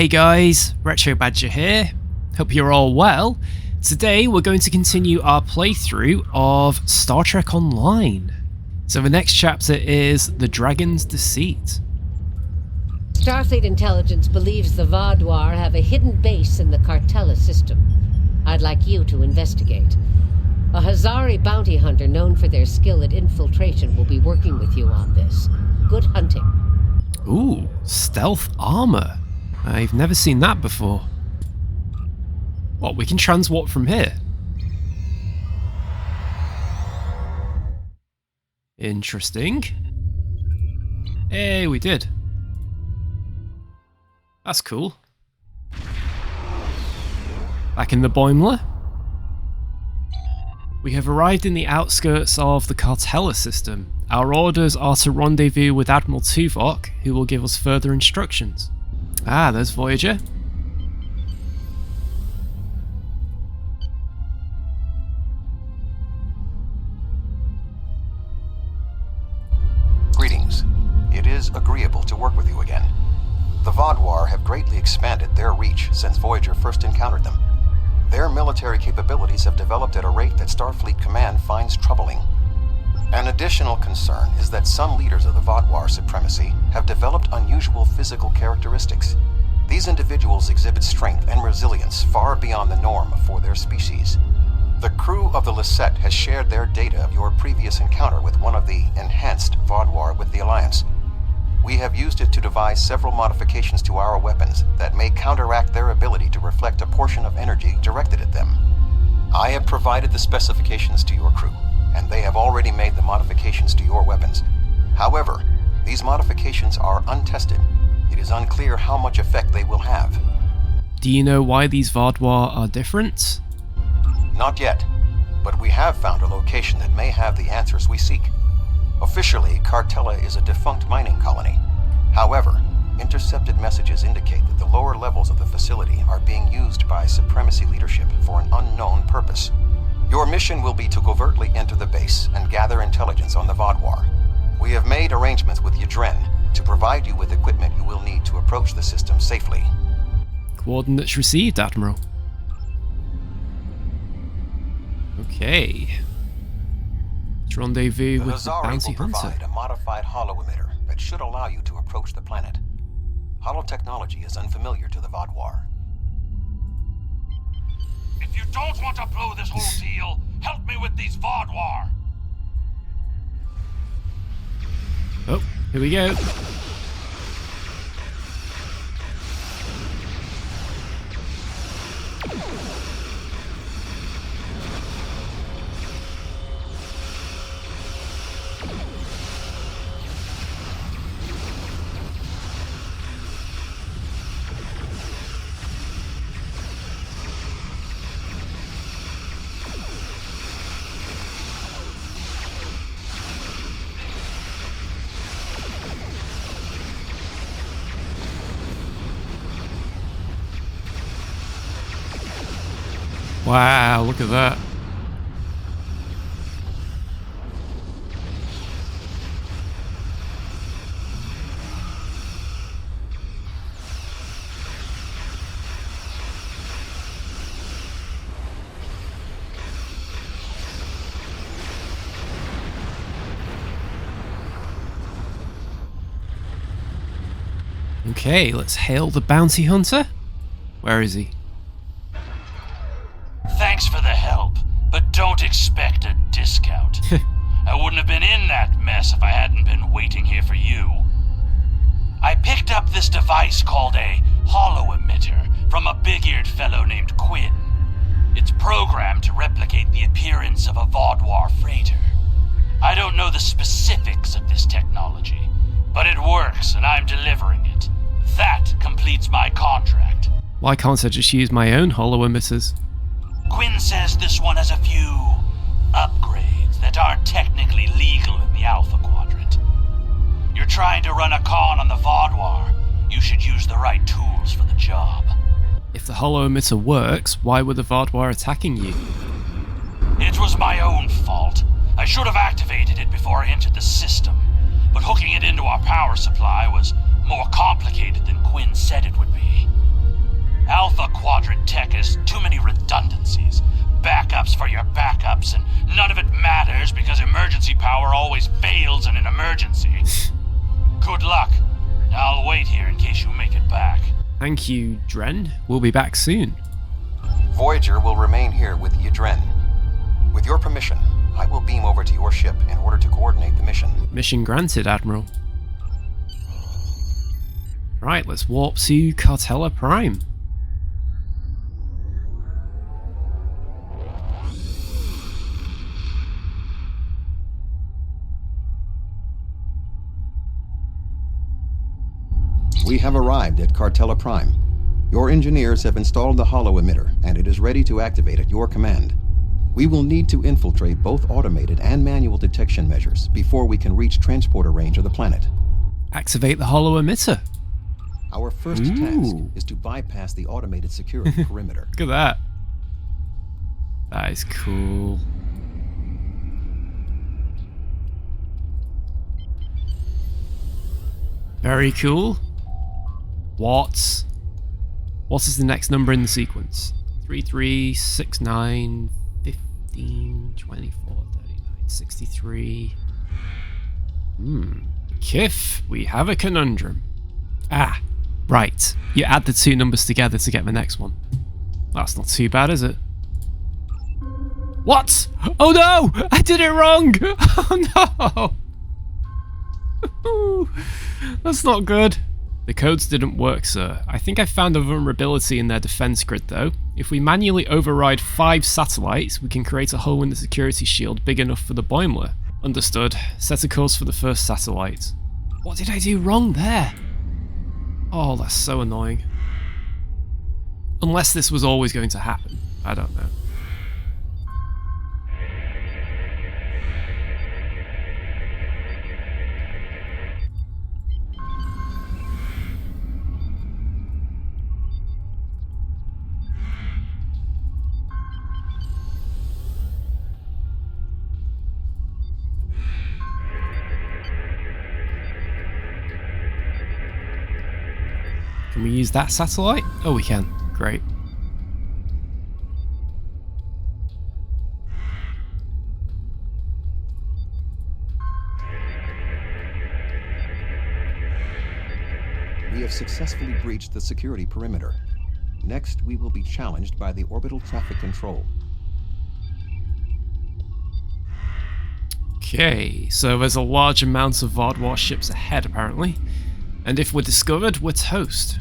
Hey guys, Retro Badger here. Hope you're all well. Today we're going to continue our playthrough of Star Trek Online. So the next chapter is The Dragon's Deceit. Starfleet intelligence believes the Vaadwaur have a hidden base in the Cartella system. I'd like you to investigate. A Hazari bounty hunter known for their skill at infiltration will be working with you on this. Good hunting. Ooh, stealth armor. I've never seen that before. What, we can transwarp from here? Interesting. Hey, we did. That's cool. Back in the Boimler. We have arrived in the outskirts of the Cartella system. Our orders are to rendezvous with Admiral Tuvok, who will give us further instructions. Ah, there's Voyager. Greetings. It is agreeable to work with you again. The Vaadwaur have greatly expanded their reach since Voyager first encountered them. Their military capabilities have developed at a rate that Starfleet Command finds troubling. An additional concern is that some leaders of the Vaadwaur supremacy have developed unusual physical characteristics. These individuals exhibit strength and resilience far beyond the norm for their species. The crew of the Lisette has shared their data of your previous encounter with one of the enhanced Vaadwaur with the Alliance. We have used it to devise several modifications to our weapons that may counteract their ability to reflect a portion of energy directed at them. I have provided the specifications to your crew, and they have already made the modifications to your weapons. However, these modifications are untested. It is unclear how much effect they will have. Do you know why these Vaadwaur are different? Not yet, but we have found a location that may have the answers we seek. Officially, Cartella is a defunct mining colony. However, intercepted messages indicate that the lower levels of the facility are being used by Supremacy leadership for an unknown purpose. Your mission will be to covertly enter the base and gather intelligence on the Vaadwaur. We have made arrangements with Yadren to provide you with equipment you will need to approach the system safely. Coordinates received, Admiral. Okay. Let's rendezvous with the bounty hunter. Provide a modified holo-emitter that should allow you to approach the planet. Holotechnology is unfamiliar to the Vaadwaur. If you don't want to blow this whole deal, help me with these Vaadwaur. Oh, here we go. Wow, look at that. Okay, let's hail the bounty hunter. Where is he? Thanks for the help, but don't expect a discount. I wouldn't have been in that mess if I hadn't been waiting here for you. I picked up this device called a holo-emitter from a big-eared fellow named Quinn. It's programmed to replicate the appearance of a Vaadwaur freighter. I don't know the specifics of this technology, but it works and I'm delivering it. That completes my contract. Why can't I just use my own holo-emitters? Quinn says this one has a few upgrades that aren't technically legal in the Alpha Quadrant. You're trying to run a con on the Vaadwaur. You should use the right tools for the job. If the holo-emitter works, why were the Vaadwaur attacking you? It was my own fault. I should have activated it before I entered the system, but hooking it into our power supply was more complicated than Quinn said it would be. Alpha Quadrant tech has too many redundancies. Backups for your backups, and none of it matters because emergency power always fails in an emergency. Good luck. I'll wait here in case you make it back. Thank you, Dren. We'll be back soon. Voyager will remain here with Yadren. With your permission, I will beam over to your ship in order to coordinate the mission. Mission granted, Admiral. Right, let's warp to Cartella Prime. We have arrived at Cartella Prime. Your engineers have installed the holo emitter, and it is ready to activate at your command. We will need to infiltrate both automated and manual detection measures before we can reach transporter range of the planet. Activate the holo emitter. Our first task is to bypass the automated security perimeter. Look at that. That is cool. Very cool. What is the next number in the sequence? 3, 3, 6, 9, 15, 24, 39, 63. Kif, we have a conundrum. Ah, right. You add the two numbers together to get the next one. That's not too bad, is it? What? Oh no! I did it wrong! Oh no! That's not good. The codes didn't work, sir. I think I found a vulnerability in their defense grid, though. If we manually override 5 satellites, we can create a hole in the security shield big enough for the Boimler. Understood. Set a course for the first satellite. What did I do wrong there? Oh, that's so annoying. Unless this was always going to happen. I don't know. Can we use that satellite? Oh, we can. Great. We have successfully breached the security perimeter. Next, we will be challenged by the orbital traffic control. Okay, so there's a large amount of Vaadwaur ships ahead, apparently. And if we're discovered, we're toast.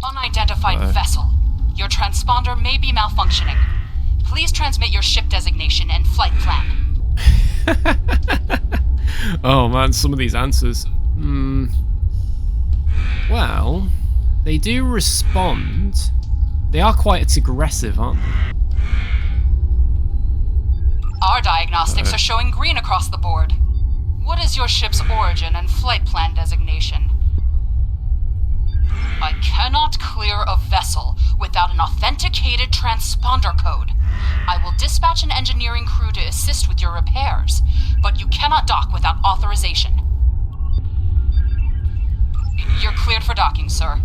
Unidentified vessel. Your transponder may be malfunctioning. Please transmit your ship designation and flight plan. Oh man, some of these answers. Well, they do respond. They are quite aggressive, aren't they? Our diagnostics are showing green across the board. What is your ship's origin and flight plan designation? I cannot clear a vessel without an authenticated transponder code. I will dispatch an engineering crew to assist with your repairs, but you cannot dock without authorization. You're cleared for docking, sir.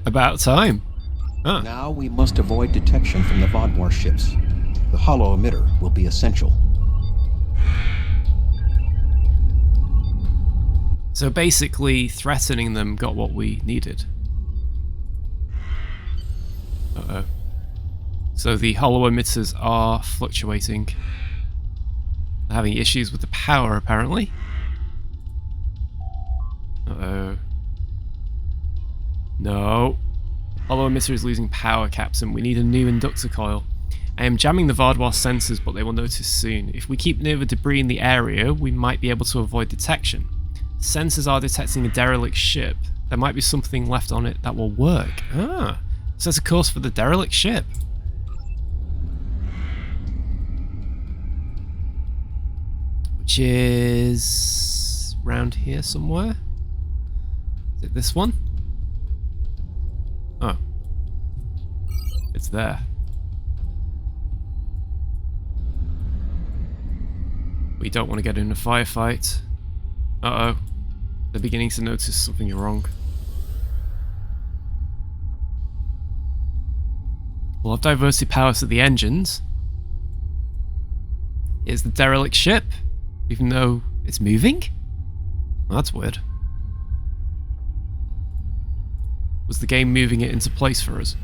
About time. Huh. Now we must avoid detection from the Vaadwaur ships. The holo emitter will be essential. So basically, threatening them got what we needed. Uh-oh. So the holo emitters are fluctuating. They're having issues with the power, apparently. Uh-oh. No. Holo emitter is losing power, Captain. We need a new inductor coil. I am jamming the Vaadwaur sensors, but they will notice soon. If we keep near the debris in the area, we might be able to avoid detection. Sensors are detecting a derelict ship. There might be something left on it that will work. Ah, set a course for the derelict ship. Which is round here somewhere. Is it this one? Oh. It's there. We don't want to get in a firefight. Uh-oh. They're beginning to notice something wrong. We'll have diverted power to the engines. Here's the derelict ship, even though it's moving? Well, that's weird. Was the game moving it into place for us?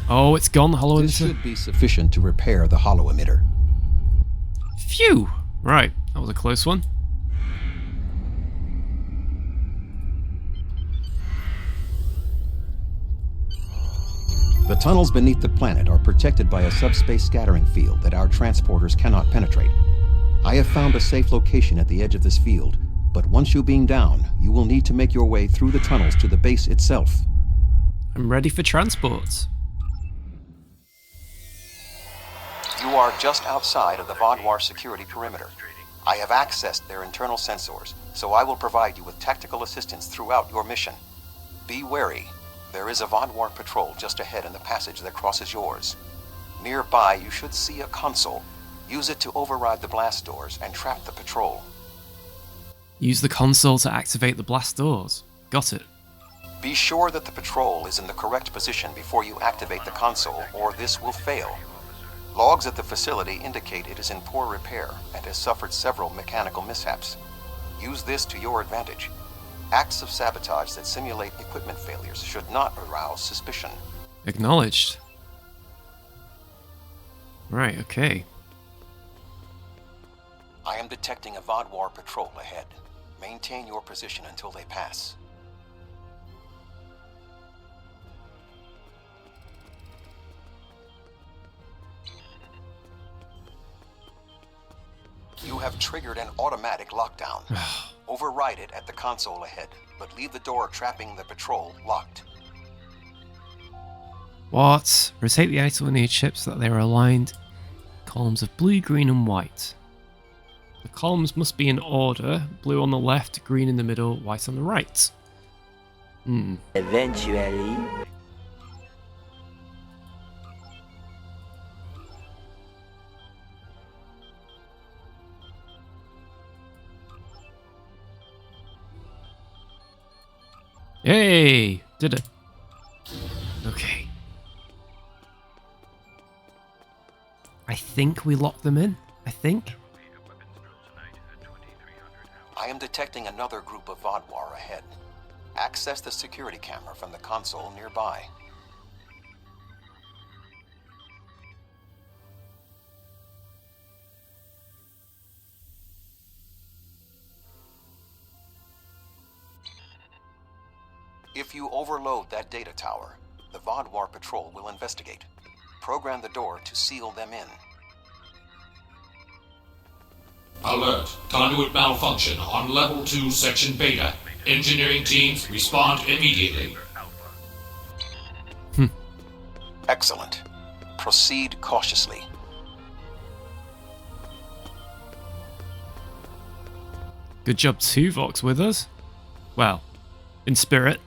Oh, it's gone, the hollow This emitter. should be sufficient to repair the hollow emitter. Phew! Right, that was a close one. The tunnels beneath the planet are protected by a subspace scattering field that our transporters cannot penetrate. I have found a safe location at the edge of this field, but once you beam down, you will need to make your way through the tunnels to the base itself. I'm ready for transport. You are just outside of the Vaadwaur security perimeter. I have accessed their internal sensors, so I will provide you with tactical assistance throughout your mission. Be wary. There is a Vaadwaur patrol just ahead in the passage that crosses yours. Nearby, you should see a console. Use it to override the blast doors and trap the patrol. Use the console to activate the blast doors. Got it. Be sure that the patrol is in the correct position before you activate the console, or this will fail. Logs at the facility indicate it is in poor repair and has suffered several mechanical mishaps. Use this to your advantage. Acts of sabotage that simulate equipment failures should not arouse suspicion. Acknowledged. Right, okay. I am detecting a Vaadwaur patrol ahead. Maintain your position until they pass. You have triggered an automatic lockdown. Override it at the console ahead, but leave the door trapping the patrol locked. What? Rotate the isolinear chips so that they are aligned. Columns of blue, green, and white. The columns must be in order. Blue on the left, green in the middle, white on the right. Eventually. Yay! Did it. Okay. I think we locked them in. I think. I am detecting another group of Vaadwaur ahead. Access the security camera from the console nearby. If you overload that data tower, the Vaadwaur patrol will investigate. Program the door to seal them in. Alert. Conduit malfunction on Level 2, Section Beta. Engineering teams, respond immediately. Excellent. Proceed cautiously. Good job, Tuvok's with us. Well, in spirit.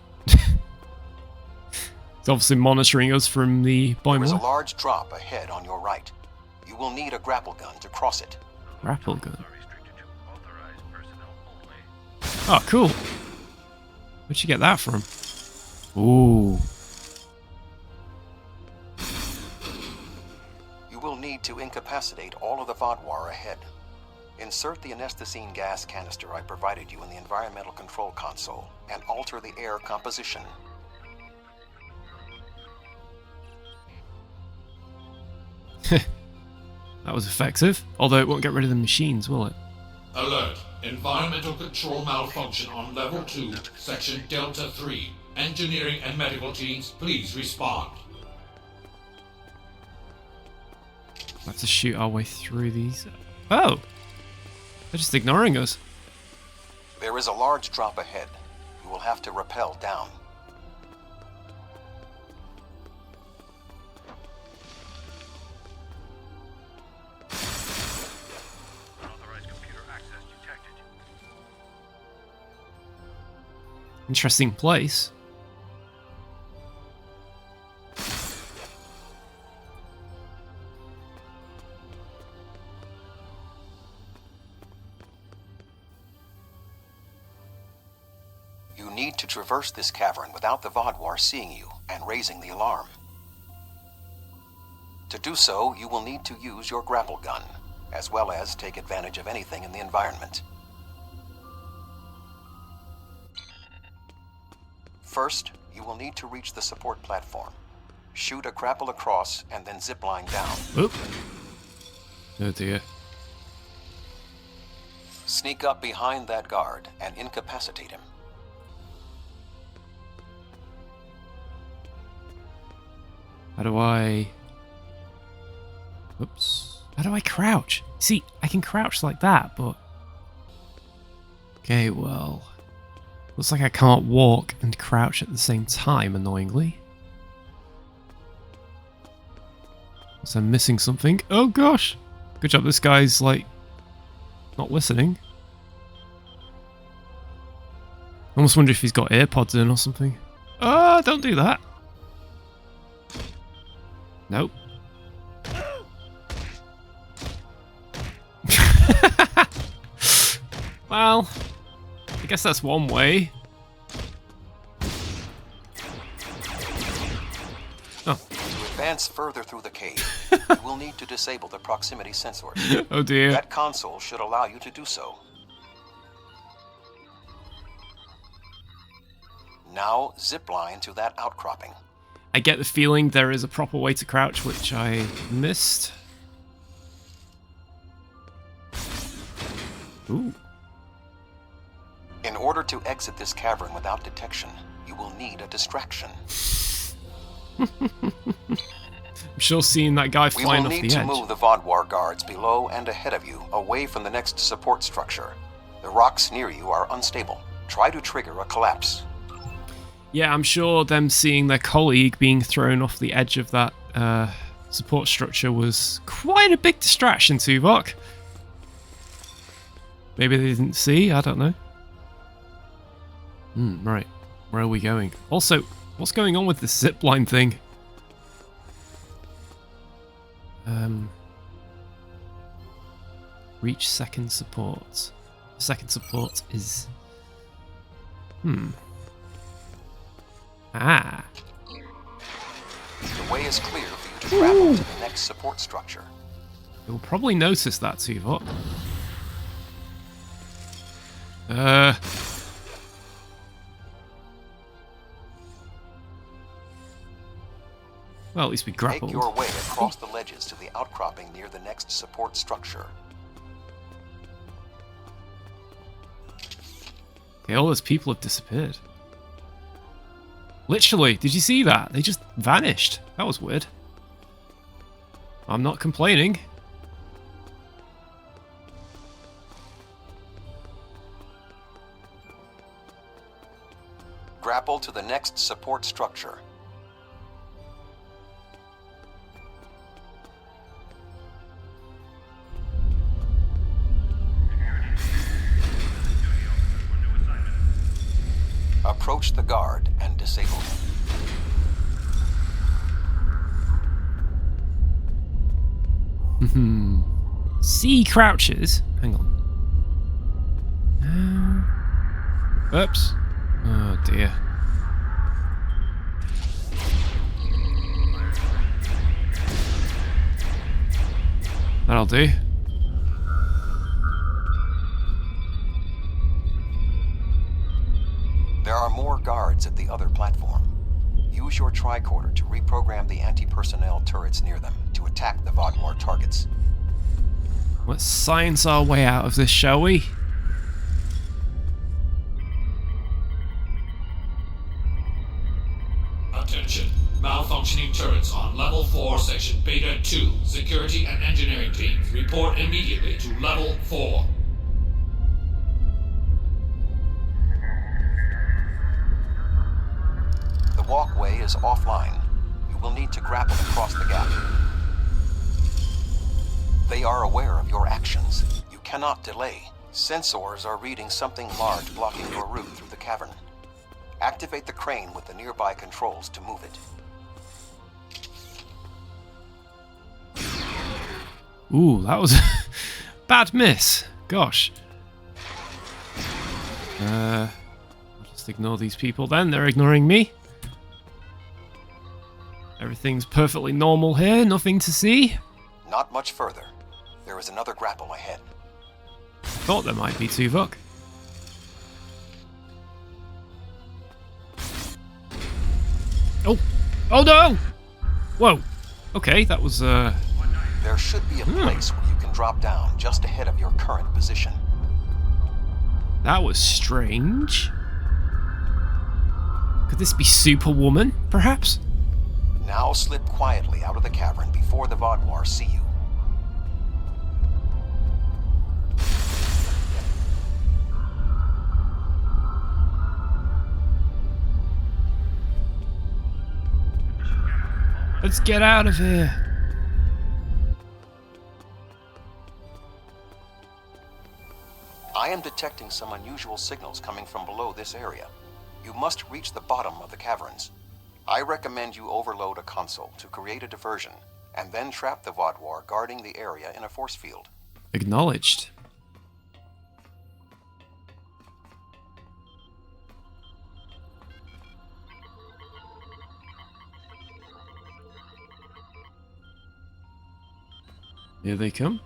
He's obviously monitoring us from the There is a Boimler. large drop ahead on your right. You will need a grapple gun to cross it. Grapple gun. Oh, cool. Where'd you get that from? Ooh. You will need to incapacitate all of the Vaadwaur ahead. Insert the anesthetine gas canister I provided you in the environmental control console and alter the air composition. That was effective. Although it won't get rid of the machines, will it? Alert. Environmental control malfunction on Level 2, Section Delta 3. Engineering and medical teams, please respond. We'll have to shoot our way through these. Oh! They're just ignoring us. There is a large drop ahead. You will have to rappel down. Interesting place. You need to traverse this cavern without the Vaadwaur seeing you and raising the alarm. To do so, you will need to use your grapple gun, as well as take advantage of anything in the environment. First, you will need to reach the support platform. Shoot a grapple across and then zipline down. Oop. Oh dear. Sneak up behind that guard and incapacitate him. How do I... Oops. How do I crouch? See, I can crouch like that, but... Okay, well... Looks like I can't walk and crouch at the same time, annoyingly. So I'm missing something. Oh gosh! Good job, this guy's, like, not listening. I almost wonder if he's got AirPods in or something. Ah, don't do that. Nope. Well, I guess that's one way. Oh. To advance further through the cave, you will need to disable the proximity sensors. Oh dear. That console should allow you to do so. Now, zipline to that outcropping. I get the feeling there is a proper way to crouch, which I missed. Ooh. In order to exit this cavern without detection, you will need a distraction. I'm sure seeing that guy We flying will off need the to edge. move the Vaadwaur guards below and ahead of you, away from the next support structure. The rocks near you are unstable. Try to trigger a collapse. Yeah, I'm sure them seeing their colleague being thrown off the edge of that support structure was quite a big distraction, Tuvok. Maybe they didn't see, I don't know. Right. Where are we going? Also, what's going on with this zipline thing? Reach second support. Second support is... Ah. The way is clear for you to travel to the next support structure. You'll probably notice that, Tuvok. Well, at least we grappled. Make your way across the ledges to the outcropping near the next support structure. Okay, all those people have disappeared. Literally, did you see that? They just vanished. That was weird. I'm not complaining. Grapple to the next support structure. Approach the guard and disable him. C crouches. Hang on. Oops. Oh dear. That'll do. There are more guards at the other platform. Use your tricorder to reprogram the anti-personnel turrets near them to attack the Vaadwaur targets. Let's science our way out of this, shall we? Attention. Malfunctioning turrets on Level 4, Section Beta 2. Security and engineering teams, report immediately to Level 4. The walkway is offline. You will need to grapple across the gap. They are aware of your actions. You cannot delay. Sensors are reading something large blocking your route through the cavern. Activate the crane with the nearby controls to move it. Ooh, that was a bad miss. Gosh. What does ignore these people then. They're ignoring me. Everything's perfectly normal here. Nothing to see. Not much further. There is another grapple ahead. Thought there might be Tuvok. Oh! Oh no! Whoa! Okay, that was There should be a place where you can drop down just ahead of your current position. that was strange. Could this be Superwoman, perhaps? Now slip quietly out of the cavern before the Vaadwaur see you. Let's get out of here. I am detecting some unusual signals coming from below this area. You must reach the bottom of the caverns. I recommend you overload a console to create a diversion, and then trap the Vaadwaur guarding the area in a force field. Acknowledged. Here they come.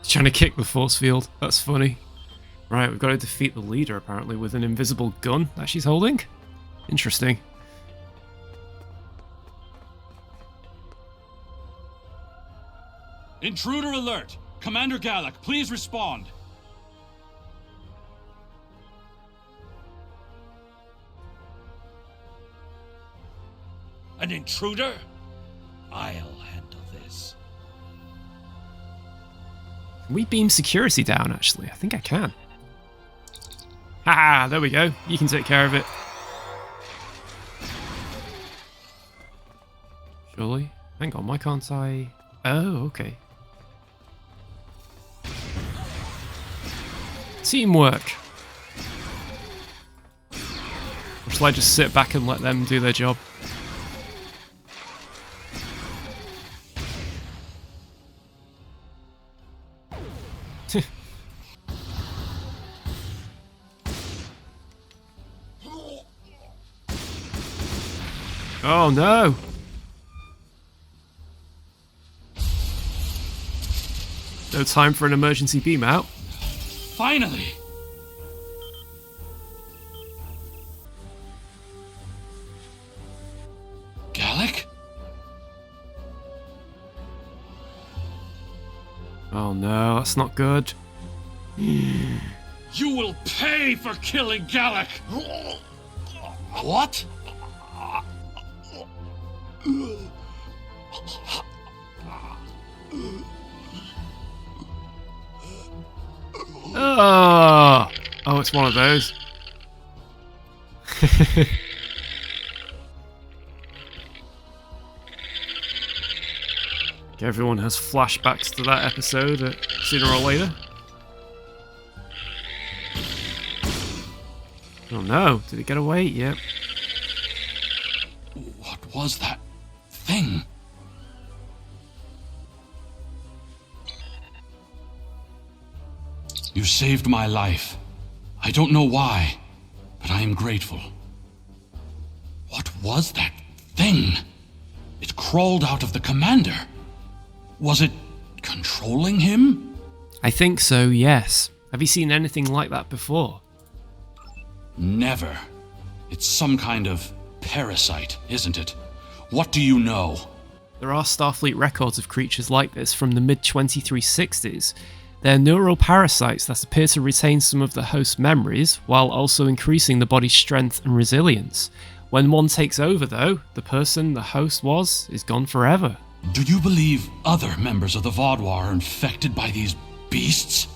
Trying to kick the force field. That's funny. Right, we've got to defeat the leader apparently with an invisible gun that she's holding. Interesting. Intruder alert! Commander Gallic, please respond. An intruder? I'll handle this. Can we beam security down, actually? I think I can. Haha, there we go. You can take care of it. Surely? Hang on, why can't I... Oh, okay. Teamwork. Or shall I just sit back and let them do their job? Oh no! No time for an emergency beam out. Finally! Gallic? Oh no, that's not good. You will pay for killing Gallic! What? Oh, it's one of those. Everyone has flashbacks to that episode sooner or later. Oh no, did it get away? Yep. What was that thing? You saved my life. I don't know why, but I am grateful. What was that thing? It crawled out of the commander. Was it controlling him? I think so, yes. Have you seen anything like that before? Never. It's some kind of parasite, isn't it? What do you know? There are Starfleet records of creatures like this from the mid-2360s. They're neural parasites that appear to retain some of the host's memories, while also increasing the body's strength and resilience. When one takes over, though, the person the host was is gone forever. Do you believe other members of the Vaadwaur are infected by these beasts?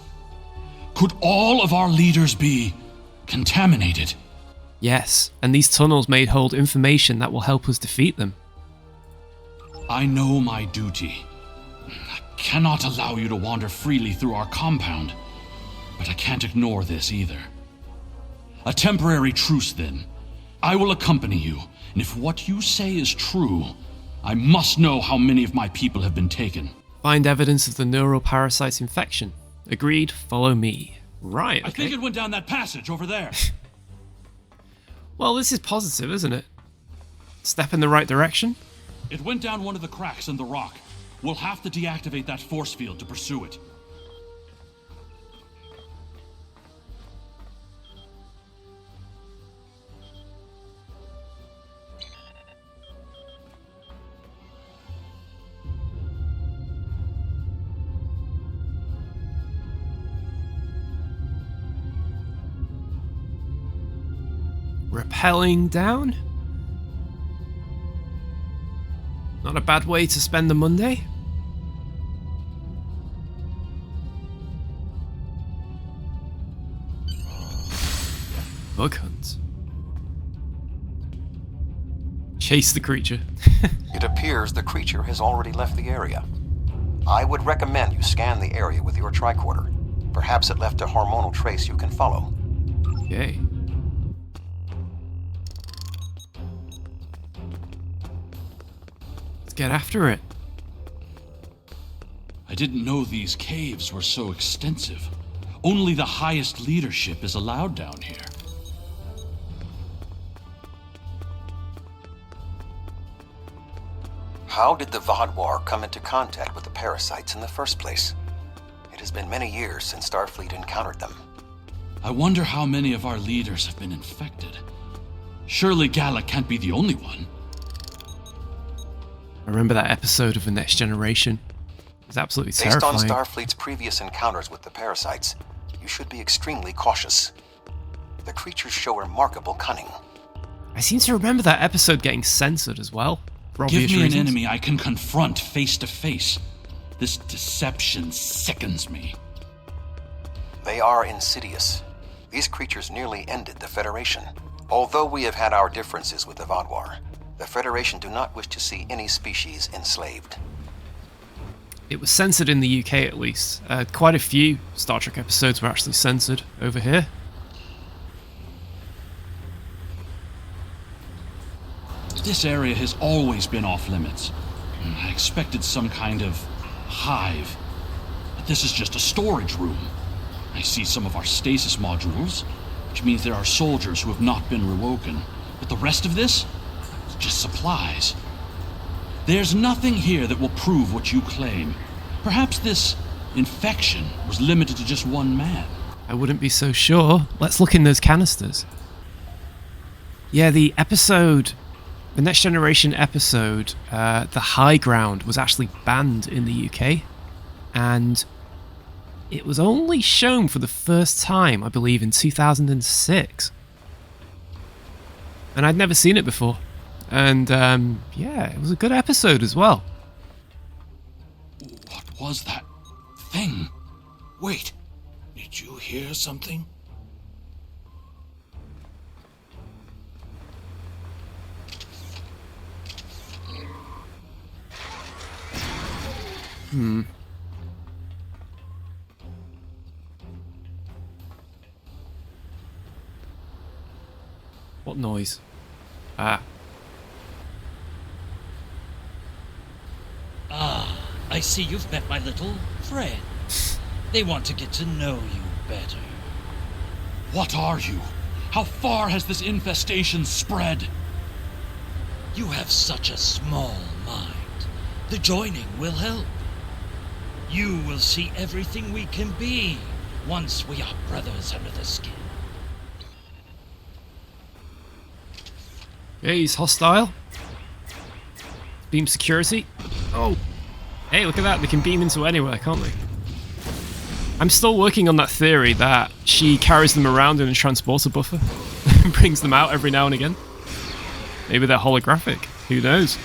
Could all of our leaders be contaminated? Yes, and these tunnels may hold information that will help us defeat them. I know my duty. I cannot allow you to wander freely through our compound, but I can't ignore this either. A temporary truce, then. I will accompany you, and if what you say is true, I must know how many of my people have been taken. Find evidence of the neural parasite infection. Agreed, follow me. Right, okay. I think it went down that passage over there. Well, this is positive, isn't it? Step in the right direction? It went down one of the cracks in the rock. We'll have to deactivate that force field to pursue it. Rappelling down? Not a bad way to spend the Monday. Bug hunt. Chase the creature. It appears the creature has already left the area. I would recommend you scan the area with your tricorder. Perhaps it left a hormonal trace you can follow. Okay. Let's get after it. I didn't know these caves were so extensive. Only the highest leadership is allowed down here. How did the Vaadwaur come into contact with the parasites in the first place? It has been many years since Starfleet encountered them. I wonder how many of our leaders have been infected. Surely Gala can't be the only one. I remember that episode of The Next Generation. It was absolutely terrifying. Based on Starfleet's previous encounters with the parasites, you should be extremely cautious. The creatures show remarkable cunning. I seem to remember that episode getting censored as well. For Give obvious me reasons. an enemy I can confront face to face. This deception sickens me. They are insidious. These creatures nearly ended the Federation. Although we have had our differences with the Vaadwaur, the Federation do not wish to see any species enslaved. It was censored in the UK at least. Quite a few Star Trek episodes were actually censored over here. This area has always been off limits. I expected some kind of hive. But this is just a storage room. I see some of our stasis modules, which means there are soldiers who have not been rewoken. But the rest of this? It's just supplies. There's nothing here that will prove what you claim. Perhaps this infection was limited to just one man. I wouldn't be so sure. Let's look in those canisters. Yeah, the Next Generation episode, The High Ground, was actually banned in the UK. And it was only shown for the first time, I believe, in 2006. And I'd never seen it before. And, yeah, it was a good episode as well. What was that thing? Wait, did you hear something? What noise? Ah. I see you've met my little friends. They want to get to know you better. What are you? How far has this infestation spread? You have such a small mind. The joining will help. You will see everything we can be once we are brothers under the skin. Okay, he's hostile. Beam security. Oh. Hey, look at that. They can beam into anywhere, can't they? I'm still working on that theory that she carries them around in a transporter buffer and brings them out every now and again. Maybe they're holographic. Who knows?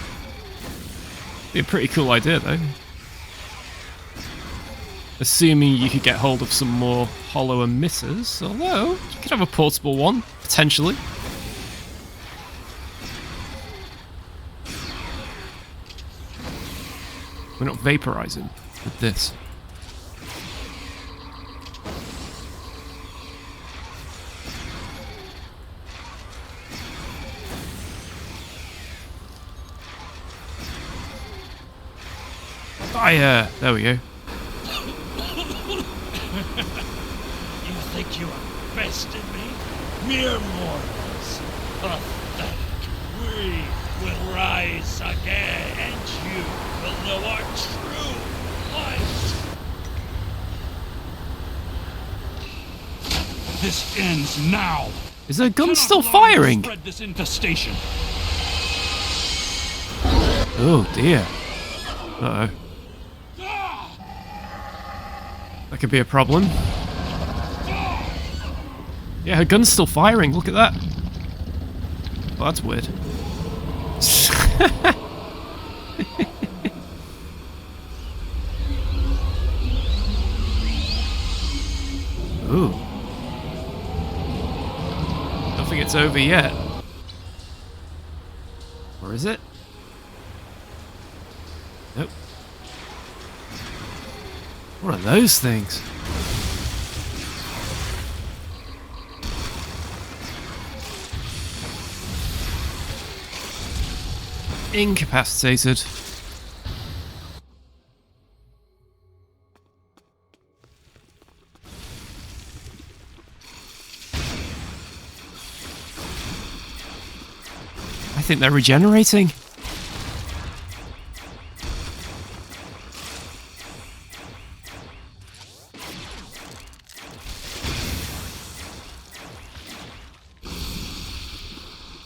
Be a pretty cool idea, though. Assuming you could get hold of some more holo emitters, although you could have a portable one, potentially. We're not vaporizing with this. Fire! There we go. You think you have bested me? Mere mortals. Pathetic. We will rise again, and you will know our true light. This ends now. Is the gun Cannot still allow you to firing? Spread this infestation. Oh dear. Uh-oh. That could be a problem. Yeah, her gun's still firing. Look at that. Well, that's weird. Ooh. Don't think it's over yet. Or is it? Nope. What are those things? Incapacitated. I think they're regenerating.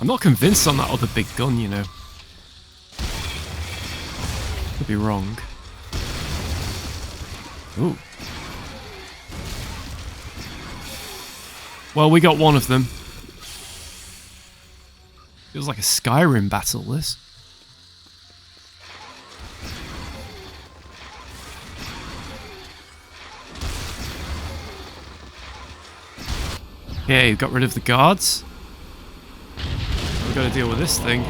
I'm not convinced on that other big gun, you know. Could be wrong. Ooh. Well, we got one of them. Feels like a Skyrim battle, this. Okay, got rid of the guards. We've got to deal with this thing.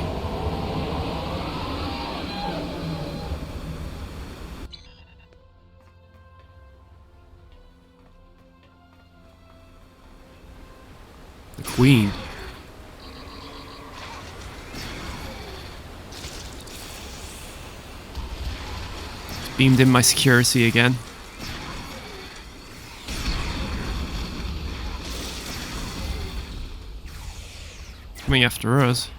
The Queen. Beamed in my security again. Coming after us.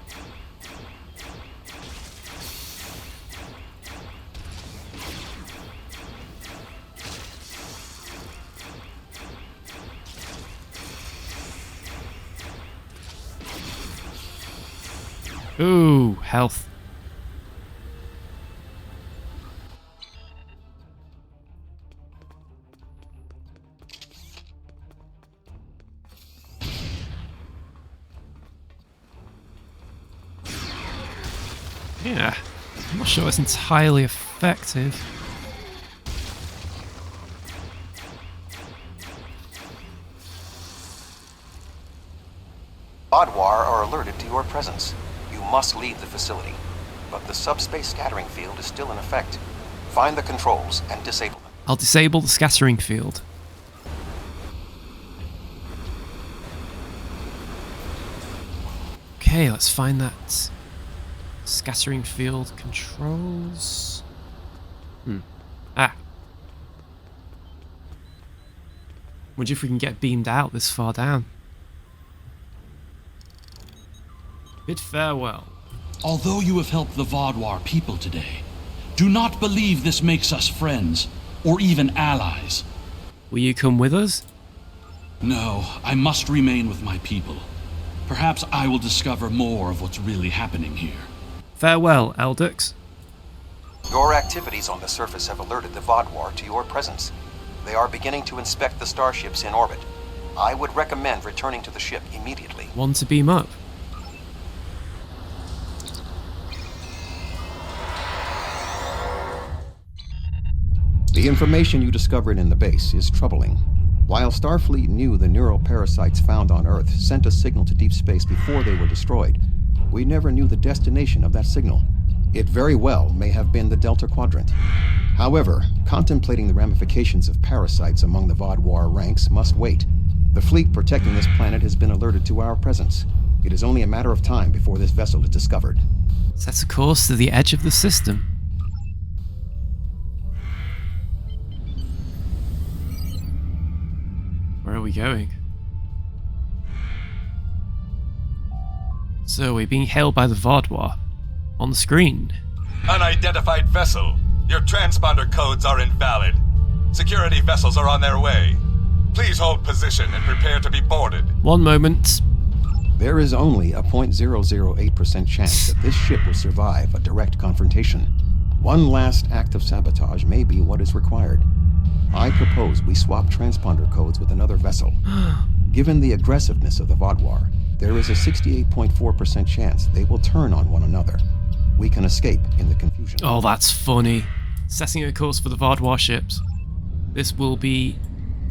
Ooh, health. Yeah, I'm not sure it's entirely effective. Vaadwaur are alerted to your presence. You must leave the facility, but the subspace scattering field is still in effect. Find the controls and disable them. I'll disable the scattering field. Okay, let's find that scattering field controls. Ah. Wonder if we can get beamed out this far down. Bid farewell. Although you have helped the Vaadwaur people today, do not believe this makes us friends, or even allies. Will you come with us? No, I must remain with my people. Perhaps I will discover more of what's really happening here. Farewell, Eldux. Your activities on the surface have alerted the Vaadwaur to your presence. They are beginning to inspect the starships in orbit. I would recommend returning to the ship immediately. One to beam up. The information you discovered in the base is troubling. While Starfleet knew the neuroparasites found on Earth sent a signal to deep space before they were destroyed, we never knew the destination of that signal. It very well may have been the Delta Quadrant. However, contemplating the ramifications of parasites among the Vaadwaur ranks must wait. The fleet protecting this planet has been alerted to our presence. It is only a matter of time before this vessel is discovered. Set a course to the edge of the system. going? So we're being hailed by the Vaadwaur. On the screen. Unidentified vessel. Your transponder codes are invalid. Security vessels are on their way. Please hold position and prepare to be boarded. One moment. There is only a 0.008% chance that this ship will survive a direct confrontation. One last act of sabotage may be what is required. I propose we swap transponder codes with another vessel. Given the aggressiveness of the Vaadwaur, there is a 68.4% chance they will turn on one another. We can escape in the confusion. Oh, that's funny. Setting a course for the Vaadwaur ships. This will be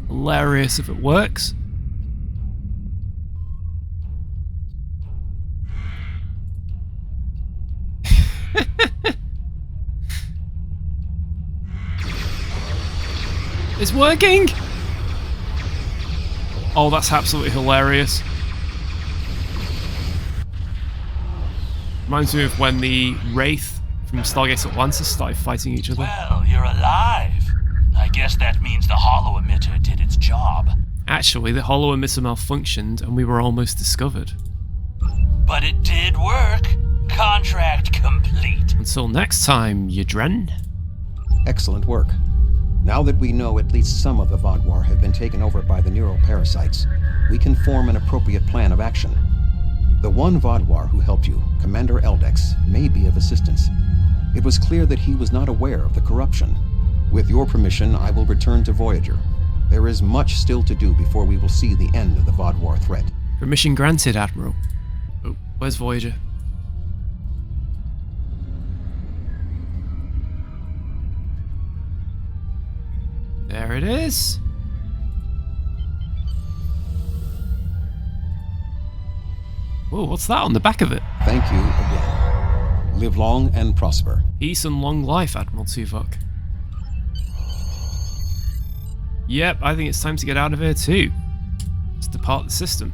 hilarious if it works. It's working! Oh, that's absolutely hilarious. Reminds me of when the Wraith from Stargate Atlantis started fighting each other. Well, you're alive. I guess that means the holo emitter did its job. Actually, the holo emitter malfunctioned and we were almost discovered. But it did work. Contract complete. Until next time, Yadren. Excellent work. Now that we know at least some of the Vaadwaur have been taken over by the neuroparasites, we can form an appropriate plan of action. The one Vaadwaur who helped you, Commander Eldex, may be of assistance. It was clear that he was not aware of the corruption. With your permission, I will return to Voyager. There is much still to do before we will see the end of the Vaadwaur threat. Permission granted, Admiral. Oh, where's Voyager? There it is. Whoa, what's that on the back of it? Thank you again. Live long and prosper. Peace and long life, Admiral Tuvok. Yep, I think it's time to get out of here too. Let's depart the system.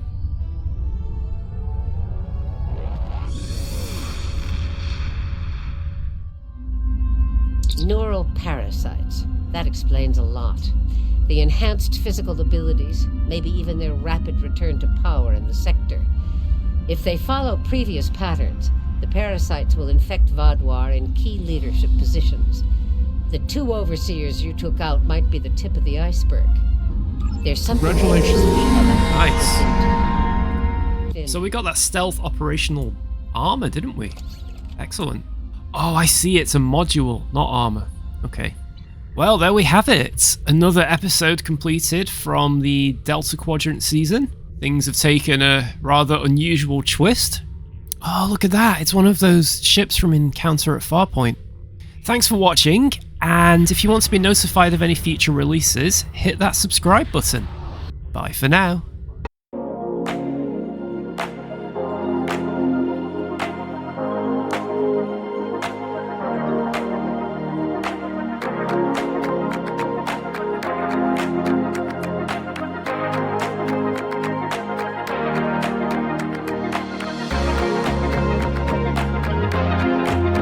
Neural parasites. That explains a lot. The enhanced physical abilities, maybe even their rapid return to power in the sector. If they follow previous patterns, the parasites will infect Vaadwaur in key leadership positions. The 2 overseers you took out might be the tip of the iceberg. There's something... Congratulations. Nice. Thin. So we got that stealth operational armor, didn't we? Excellent. Oh, I see. It's a module, not armor. Okay. Well, there we have it. Another episode completed from the Delta Quadrant season. Things have taken a rather unusual twist. Oh, look at that. It's one of those ships from Encounter at Farpoint. Thanks for watching, and if you want to be notified of any future releases, hit that subscribe button. Bye for now.